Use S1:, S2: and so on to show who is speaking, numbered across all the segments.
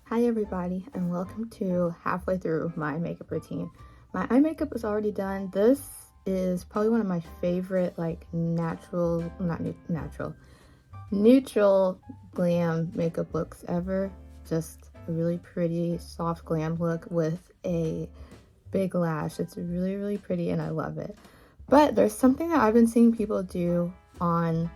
S1: Hi everybody, and welcome to halfway through my makeup routine. My eye makeup is already done. This is probably one of my favorite neutral glam makeup looks ever. Just a really pretty soft glam look with a big lash. It's really pretty and I love it. But there's something that I've been seeing people do on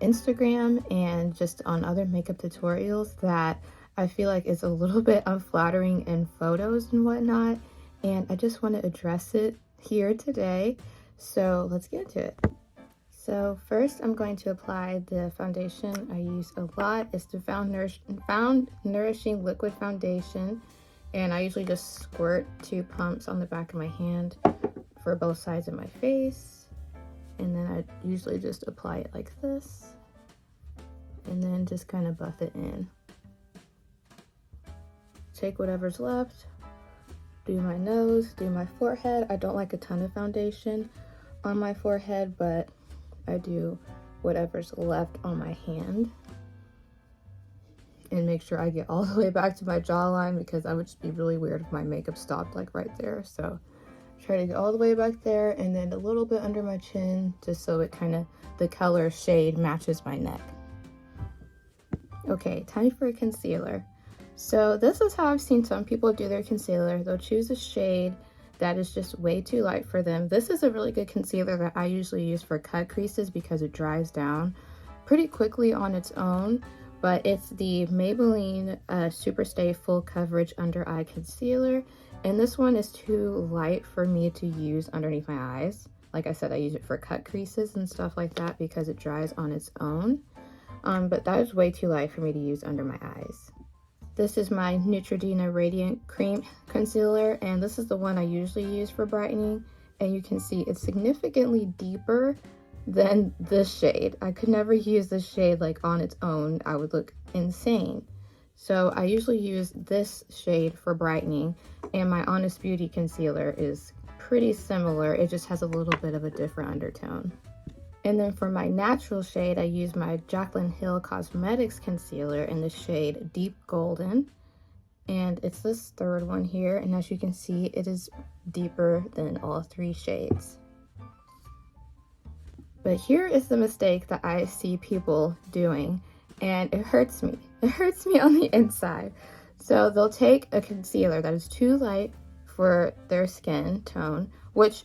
S1: Instagram and just on other makeup tutorials that I feel like is a little bit unflattering in photos and whatnot, and I just want to address it here today. So let's get into it. So first I'm going to apply the foundation I use a lot. It's the Found Nourishing Liquid Foundation, and I usually just squirt 2 pumps on the back of my hand for both sides of my face, and then I usually just apply it like this and then just kind of buff it in. Take whatever's left, do my nose, do my forehead. I don't like a ton of foundation on my forehead, but I do whatever's left on my hand and make sure I get all the way back to my jawline, because that would just be really weird if my makeup stopped like right there. So try to get all the way back there, and then a little bit under my chin, just so it kind of, the color shade matches my neck. Okay, time for a concealer. So this is how I've seen some people do their concealer. They'll choose a shade that is just way too light for them. This is a really good concealer that I usually use for cut creases because it dries down pretty quickly on its own. But it's the Maybelline Superstay Full Coverage Under Eye Concealer. And this one is too light for me to use underneath my eyes. Like I said, I use it for cut creases and stuff like that because it dries on its own. But that is way too light for me to use under my eyes. This is my Neutrogena Radiant Cream Concealer, and this is the one I usually use for brightening. And you can see it's significantly deeper than this shade. I could never use this shade like on its own. I would look insane. So I usually use this shade for brightening, and my Honest Beauty concealer is pretty similar. It just has a little bit of a different undertone. And then for my natural shade, I use my Jaclyn Hill Cosmetics concealer in the shade Deep Golden. And it's this third one here, and as you can see, it is deeper than all 3 shades. But here is the mistake that I see people doing, and it hurts me. It hurts me on the inside. So they'll take a concealer that is too light for their skin tone, which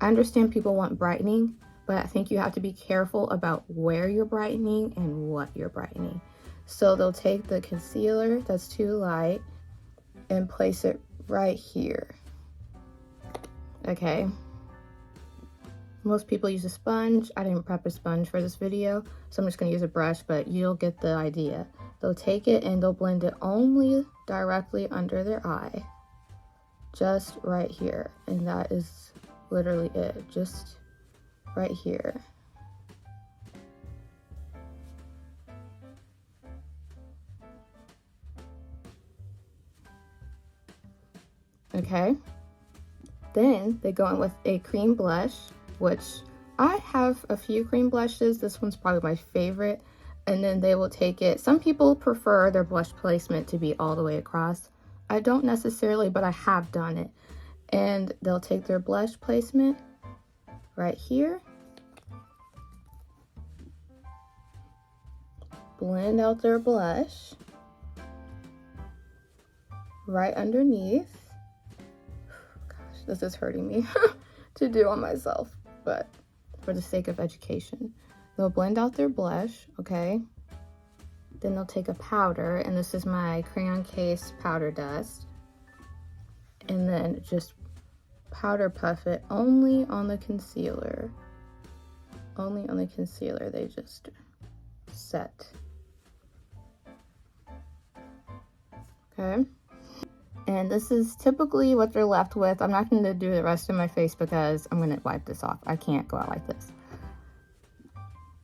S1: I understand people want brightening, but I think you have to be careful about where you're brightening and what you're brightening. So they'll take the concealer that's too light and place it right here. Okay. Most people use a sponge. I didn't prep a sponge for this video, so I'm just gonna use a brush, but you'll get the idea. They'll take it and they'll blend it only directly under their eye. Just right here. And that is literally it. Just right here. Okay. Then they go in with a cream blush, which I have a few cream blushes. This one's probably my favorite. And then they will take it. Some people prefer their blush placement to be all the way across. I don't necessarily, but I have done it. And they'll take their blush placement right here. Blend out their blush right underneath. Gosh, this is hurting me to do on myself, but for the sake of education. They'll blend out their blush, okay? Then they'll take a powder, and this is my Crayon Case Powder Dust. And then just powder puff it only on the concealer. Only on the concealer they just set. Okay, and this is typically what they're left with. I'm not going to do the rest of my face because I'm going to wipe this off. I can't go out like this.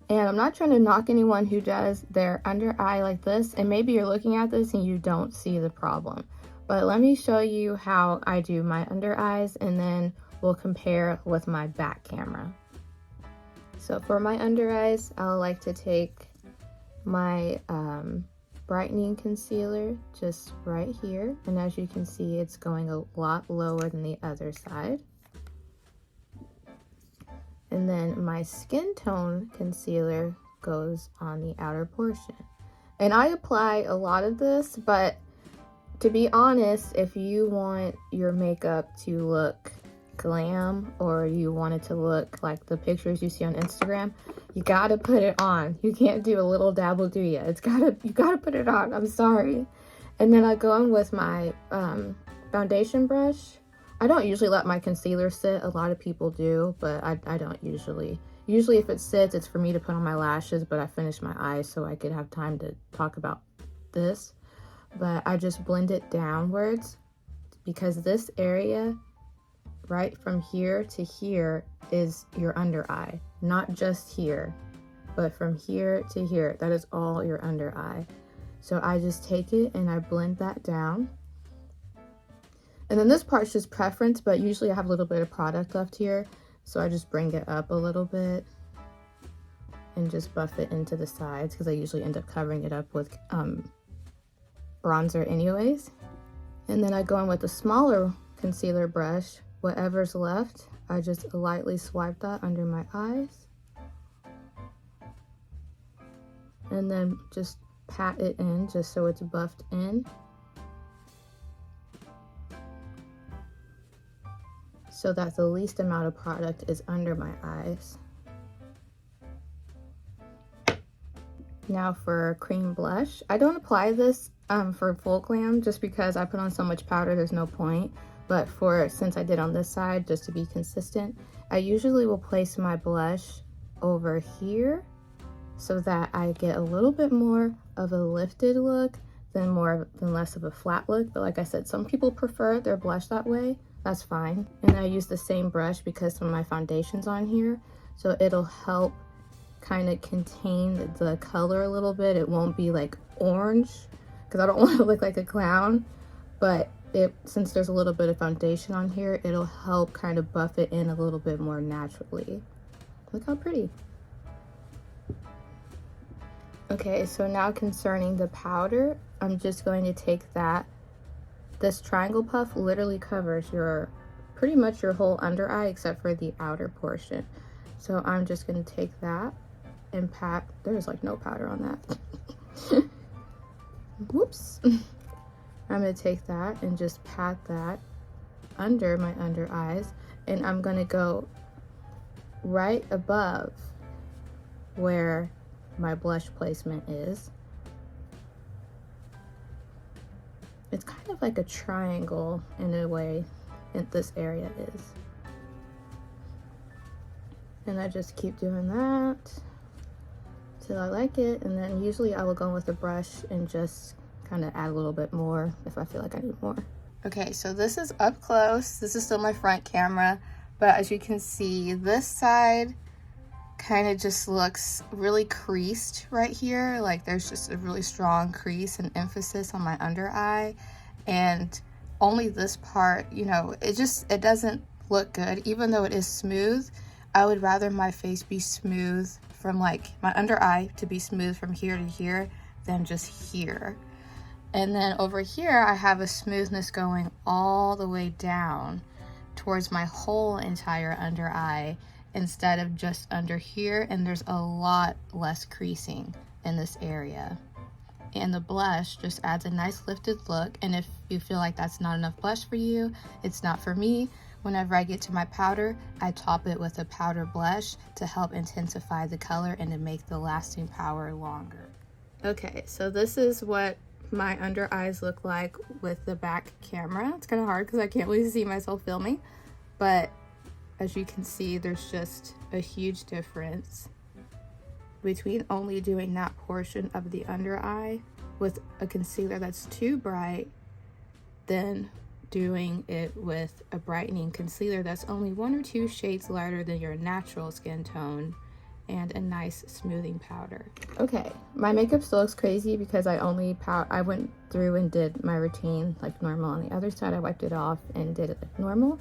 S1: And I'm not trying to knock anyone who does their under eye like this, and maybe you're looking at this and you don't see the problem. But let me show you how I do my under eyes, and then we'll compare with my back camera. So for my under eyes, I'll like to take my brightening concealer just right here. And as you can see, it's going a lot lower than the other side. And then my skin tone concealer goes on the outer portion. And I apply a lot of this, but to be honest, if you want your makeup to look glam, or you want it to look like the pictures you see on Instagram, you gotta put it on. You can't do a little dab will do ya. You gotta put it on. I'm sorry. And then I go in with my foundation brush. I don't usually let my concealer sit. A lot of people do, but I don't usually. Usually if it sits, it's for me to put on my lashes, but I finish my eyes so I could have time to talk about this. But I just blend it downwards, because this area right from here to here is your under eye. Not just here, but from here to here. That is all your under eye. So I just take it and I blend that down. And then this part's just preference, but usually I have a little bit of product left here. So I just bring it up a little bit and just buff it into the sides, because I usually end up covering it up with bronzer anyways. And then I go in with a smaller concealer brush. Whatever's left, I just lightly swipe that under my eyes. And then just pat it in just so it's buffed in. So that the least amount of product is under my eyes. Now for cream blush. I don't apply this for full glam just because I put on so much powder, there's no point. But since I did on this side, just to be consistent, I usually will place my blush over here so that I get a little bit more of a lifted look than less of a flat look. But like I said, some people prefer their blush that way. That's fine. And I use the same brush because some of my foundation's on here, so it'll help kind of contain the color a little bit. It won't be like orange, because I don't want to look like a clown, but since there's a little bit of foundation on here, it'll help kind of buff it in a little bit more naturally. Look how pretty. Okay, so now concerning the powder, I'm just going to take that. This triangle puff literally covers pretty much your whole under eye except for the outer portion. So I'm just going to take that and pat. There's like no powder on that. Whoops. I'm going to take that and just pat that under my under eyes, and I'm going to go right above where my blush placement is. It's kind of like a triangle in a way, this area is. And I just keep doing that till I like it, and then usually I will go with a brush and just kind of add a little bit more if I feel like I need more. Okay, so this is up close. This is still my front camera, but as you can see, this side kind of just looks really creased right here. Like there's just a really strong crease and emphasis on my under eye, and only this part, you know, it doesn't look good. Even though it is smooth, I would rather my face be smooth from like my under eye to be smooth from here to here than just here. And then over here, I have a smoothness going all the way down towards my whole entire under eye instead of just under here. And there's a lot less creasing in this area. And the blush just adds a nice lifted look. And if you feel like that's not enough blush for you, it's not for me. Whenever I get to my powder, I top it with a powder blush to help intensify the color and to make the lasting power longer. Okay, so this is what my under eyes look like with the back camera. It's kind of hard because I can't really see myself filming, but as you can see, there's just a huge difference between only doing that portion of the under eye with a concealer that's too bright than doing it with a brightening concealer that's only 1 or 2 shades lighter than your natural skin tone and a nice smoothing powder. Okay, my makeup still looks crazy because I went through and did my routine like normal. On the other side, I wiped it off and did it like normal.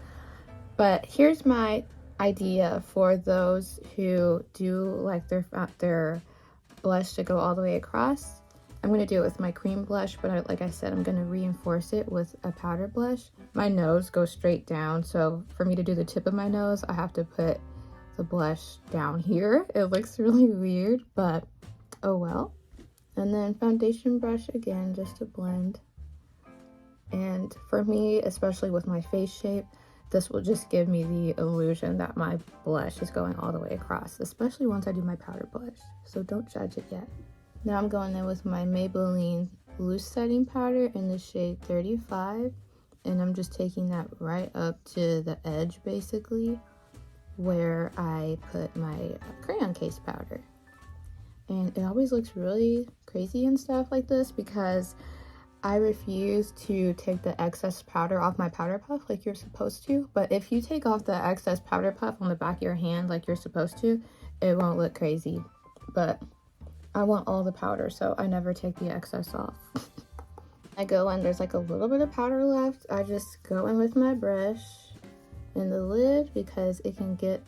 S1: But here's my idea for those who do like their blush to go all the way across. I'm going to do it with my cream blush, but like I said, I'm going to reinforce it with a powder blush. My nose goes straight down, so for me to do the tip of my nose, I have to put the blush down here. It looks really weird, but oh well. And then foundation brush again, just to blend. And for me, especially with my face shape, this will just give me the illusion that my blush is going all the way across, especially once I do my powder blush. So don't judge it yet. Now I'm going in with my Maybelline Loose Setting Powder in the shade 35. And I'm just taking that right up to the edge, basically, where I put my crayon case powder. And it always looks really crazy and stuff like this because I refuse to take the excess powder off my powder puff like you're supposed to. But if you take off the excess powder puff on the back of your hand like you're supposed to, it won't look crazy. But I want all the powder, so I never take the excess off. I go in, there's like a little bit of powder left. I just go in with my brush in the lid because it can get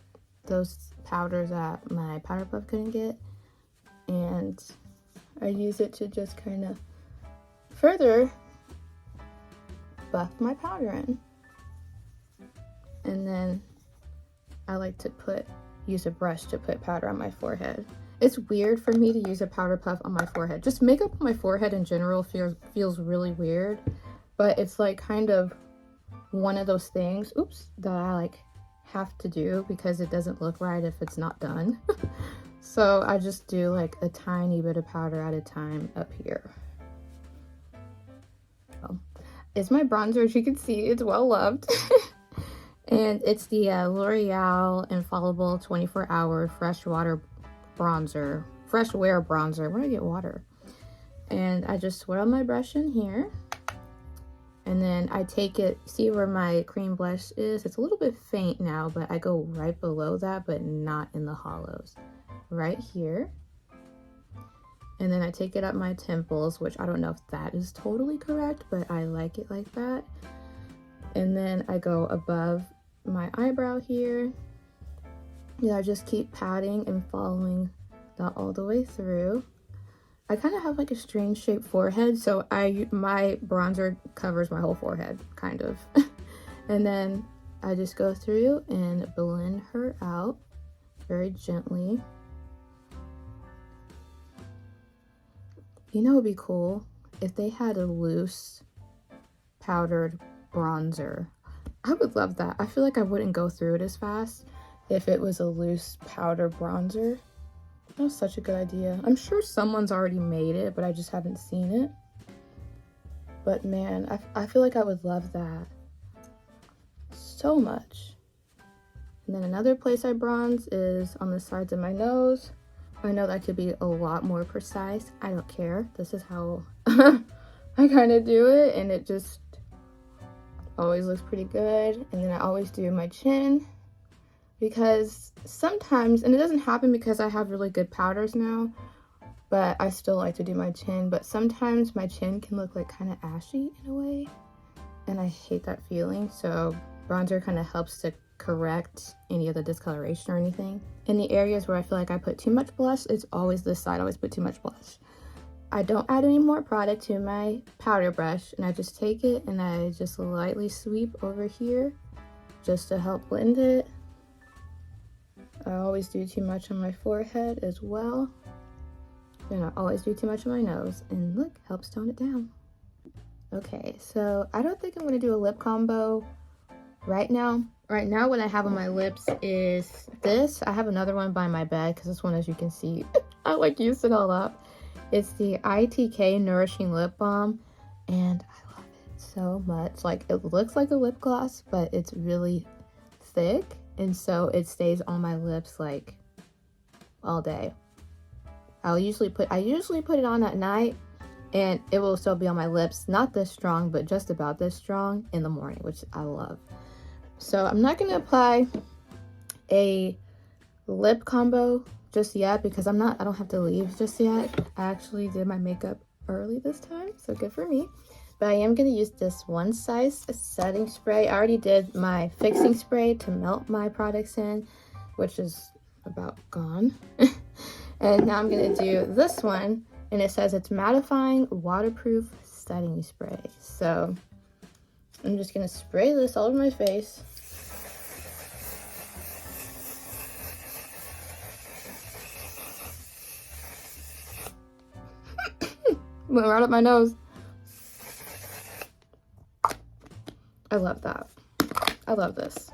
S1: those powders that my powder puff couldn't get. And I use it to just kind of further buff my powder in. And then I like to use a brush to put powder on my forehead. It's weird for me to use a powder puff on my forehead. Just makeup on my forehead in general feels really weird, but it's like kind of one of those things, that I like have to do because it doesn't look right if it's not done. So I just do like a tiny bit of powder at a time up here. It's my bronzer, as you can see, it's well loved. And it's the L'Oreal Infallible 24-Hour Fresh Wear Bronzer. Where do I get water? And I just swirl my brush in here. And then I take it, see where my cream blush is? It's a little bit faint now, but I go right below that, but not in the hollows. Right here. And then I take it up my temples, which I don't know if that is totally correct, but I like it like that. And then I go above my eyebrow here. Yeah, I just keep patting and following that all the way through. I kind of have like a strange shaped forehead, so my bronzer covers my whole forehead, kind of. And then I just go through and blend her out very gently. You know, it would be cool if they had a loose powdered bronzer. I would love that. I feel like I wouldn't go through it as fast if it was a loose powder bronzer. That was such a good idea. I'm sure someone's already made it, but I just haven't seen it. But man, I feel like I would love that so much. And then another place I bronze is on the sides of my nose. I know that could be a lot more precise. I don't care. This is how I kind of do it, and it just always looks pretty good. And then I always do my chin because sometimes, and it doesn't happen because I have really good powders now, but I still like to do my chin. But sometimes my chin can look like kind of ashy in a way, and I hate that feeling. So bronzer kind of helps to correct any of the discoloration or anything. In the areas where I feel like I put too much blush, it's always this side. I always put too much blush. I don't add any more product to my powder brush, and I just take it and I just lightly sweep over here just to help blend it. I always do too much on my forehead as well, and I always do too much on my nose, and look, helps tone it down. Okay, so I don't think I'm going to do a lip combo right now. Right now what I have on my lips is this. I have another one by my bed because this one, as you can see, I like used it all up. It's the ITK Nourishing Lip Balm, and I love it so much. Like, it looks like a lip gloss, but it's really thick, and so it stays on my lips like all day. I usually put it on at night, and it will still be on my lips, not this strong, but just about this strong in the morning, which I love. So I'm not going to apply a lip combo just yet because I don't have to leave just yet. I actually did my makeup early this time, so good for me. But I am going to use this One Size setting spray. I already did my fixing spray to melt my products in, which is about gone. And now I'm going to do this one, and it says it's mattifying waterproof setting spray. So I'm just gonna spray this all over my face. Went right up my nose. I love that. I love this.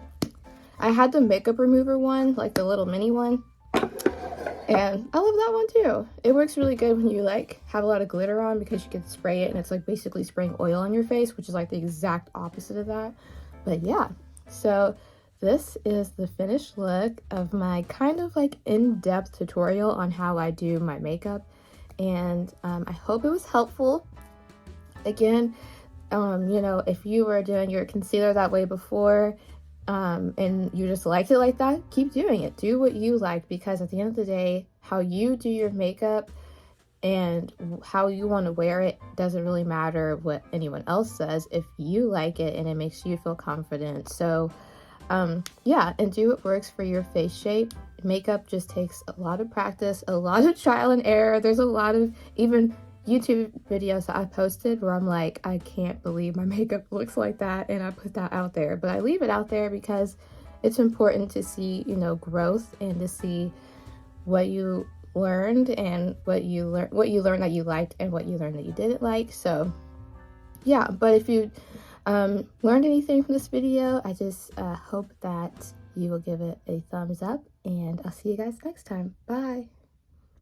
S1: I had the makeup remover one, like the little mini one, and I love that one too. It works really good when you like have a lot of glitter on, because you can spray it and it's like basically spraying oil on your face, which is like the exact opposite of that. But yeah, so this is the finished look of my kind of like in-depth tutorial on how I do my makeup, and I hope it was helpful. Again, you know, if you were doing your concealer that way before, and you just liked it like that, keep doing it. Do what you like, because at the end of the day, how you do your makeup and how you want to wear it doesn't really matter what anyone else says if you like it and it makes you feel confident. So yeah, and do what works for your face shape. Makeup just takes a lot of practice, a lot of trial and error. There's a lot of even YouTube videos that I posted where I'm like, I can't believe my makeup looks like that, and I put that out there. But I leave it out there because it's important to see, you know, growth, and to see what you learned and what you learned that you liked and what you learned that you didn't like. So yeah, but if you learned anything from this video, I just hope that you will give it a thumbs up, and I'll see you guys next time. Bye.